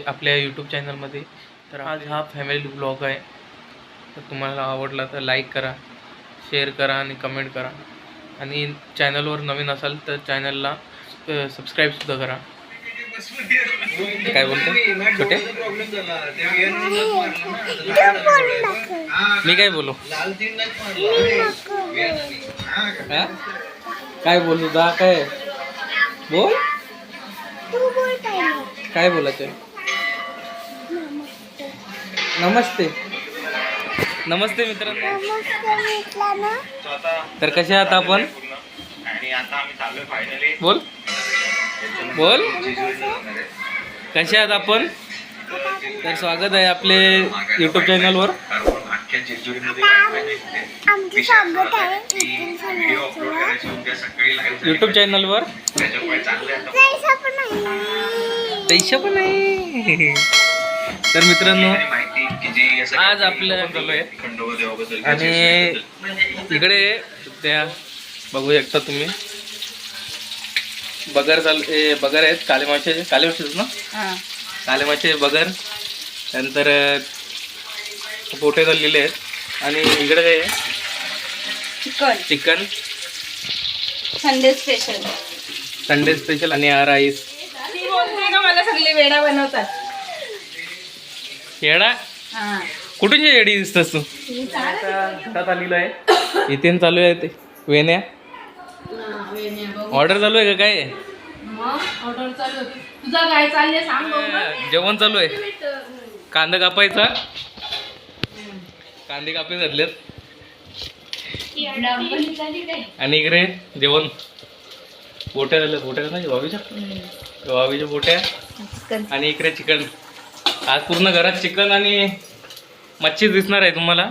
आपल्या यूट्यूब चॅनलमध्ये. तर आज हा फॅमिली ब्लॉग आहे. तर तुम्हाला आवडला तर लाईक करा, शेअर करा आणि कमेंट करा. आणि चॅनलवर नवीन असाल तर चॅनलला सबस्क्राईबसुद्धा करा. काय बोलतो छोटे? मी काय बोलू? काय बोलू दा? काय बोल? काय बोलायचं? नमस्ते. नमस्ते मित्रांनो. तर कसे आहात आपण? बोल बोल. कसे आहात आपण? तर स्वागत आहे आपले यूट्यूब चॅनलवर. यूट्यूब चॅनलवर पैसा पण आहे. तर मित्रांनो आज आपलं चालू आहे आणि इकडे त्या बघू शकता तुम्ही बगर बगर आहेत. काले मासेच ना? काले मासे बगर. त्यानंतर पोटे तळलेले आहेत. आणि इकडे काय आहे? चिकन संडे स्पेशल आणि राईस. मला सगळे वेडा बनवतात. येडा? कुठून येडी दिसतस तू? घरात आलेलो आहे. इथे चालू आहे ते वेण्या. ऑर्डर चालू आहे का? काय ऑर्डर चालू होती. तुझा काय चाललंय सांग. जेवण चालू आहे. कांदा कापायचा. कांदे कापे घातलेत आणि इकडे जेवण. बोट्या झाल्या. वावीच्या बोट्या आणि इकडे चिकन. आज पूर्ण घरात चिकन आणि मच्छी दिसणार आहे तुम्हाला.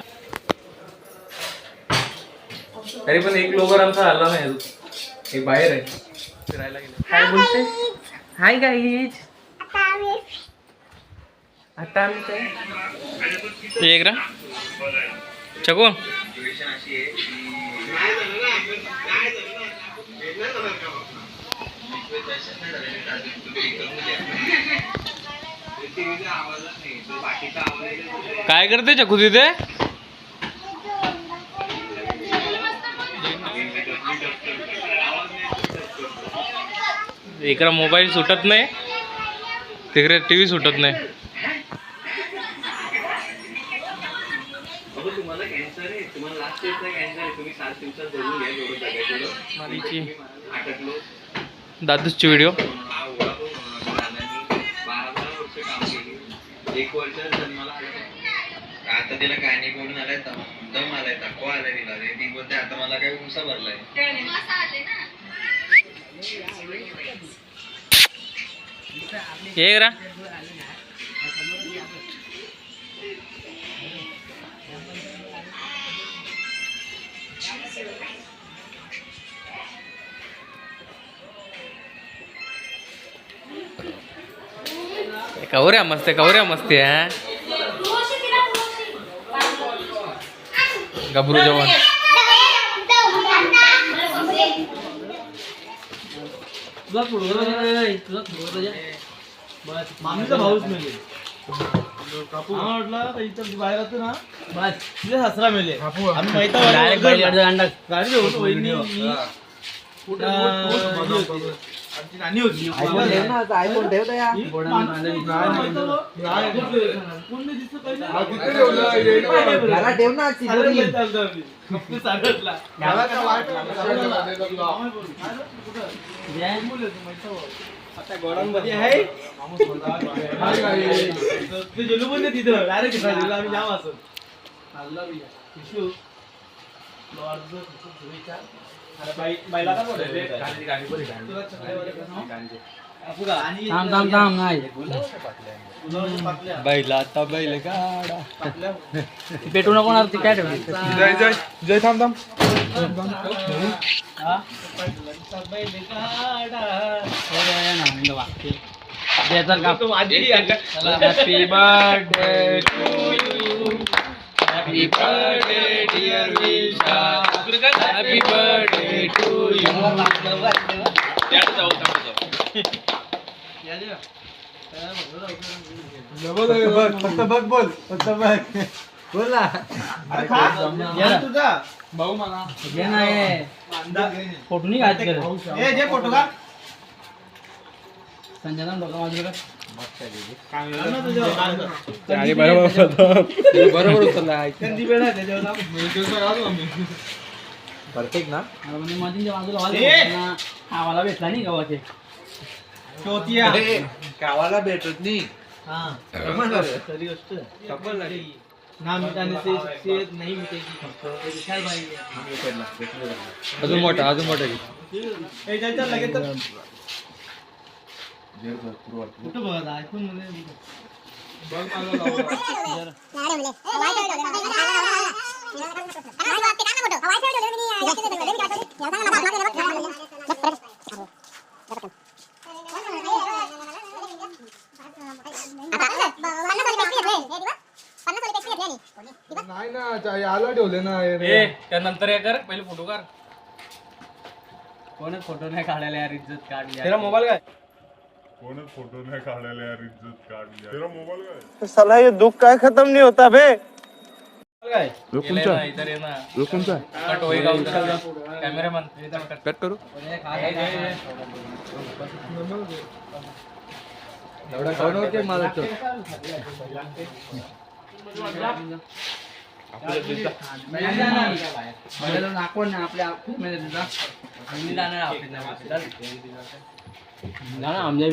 तरी पण एक लोकर आमचा आला नाही. हे बाहेर आहे फिरायला गेले. काय बोलते? Hi guys. आता आम्ही काय एक रा चको काय करते चकू तिथे? इकडे मोबाईल सुटत नाही, तिकडे टीव्ही सुटत नाही. दादूची व्हिडिओ. आता तिला काय नाही करून आलाय, दम आलाय, थकवा आलाय तिला. ती बोलते आता मला काय उसा भरलाय. ये रा कवऱ्या मस्त आहे. गबरू जेवण. मामीचा भाऊच नाही. म्हटलं इथं बाहेर होतो ना बस तुझे सासरा मेले आम्ही माहिती गाडी घेऊन वहिनी मी आमची नानी होती आयफोन ठेवता या घरात ठेव ना आता गोडांमध्ये आहे ते जेलू पण नाही तिथं डायरेक्ट आम्ही जाम असं बैला आता बैल गाडा पेटू नको ना काय ठेवली जय थांब थांब happy birthday to you happy birthday dear Visha happy birthday to you फक्त बघ बोल फक्त बघ बोल ना तुझा भाऊ मला फोटो नाही घात जे फोटो का संजना बरोबर उचलला परफेक्ट ना आम्हाला भेटला नाही गावाचे गावाला भेटत नाही खरी गोष्ट ना मिठाने से नाही मिटेगी विशाल भाई अजून मोठा लगेच कुठं बघा आयफोन मध्ये बघ नाही ना याला ठेवले ना त्यानंतर हे कर पहिले फोटो काढ कोण फोटो नाही काढायला यार इज्जत काढली तेरा मोबाईल काय कोणच फोटो नाही काढायला यार इज्जत काढली तेरा मोबाईल काय साला ये दुख काय खत्म नहीं होता बे इधर ये ना कट होएगा उधर कॅमेरामॅन कट करू एवढा खाऊ नव्हते मला तो आपल्या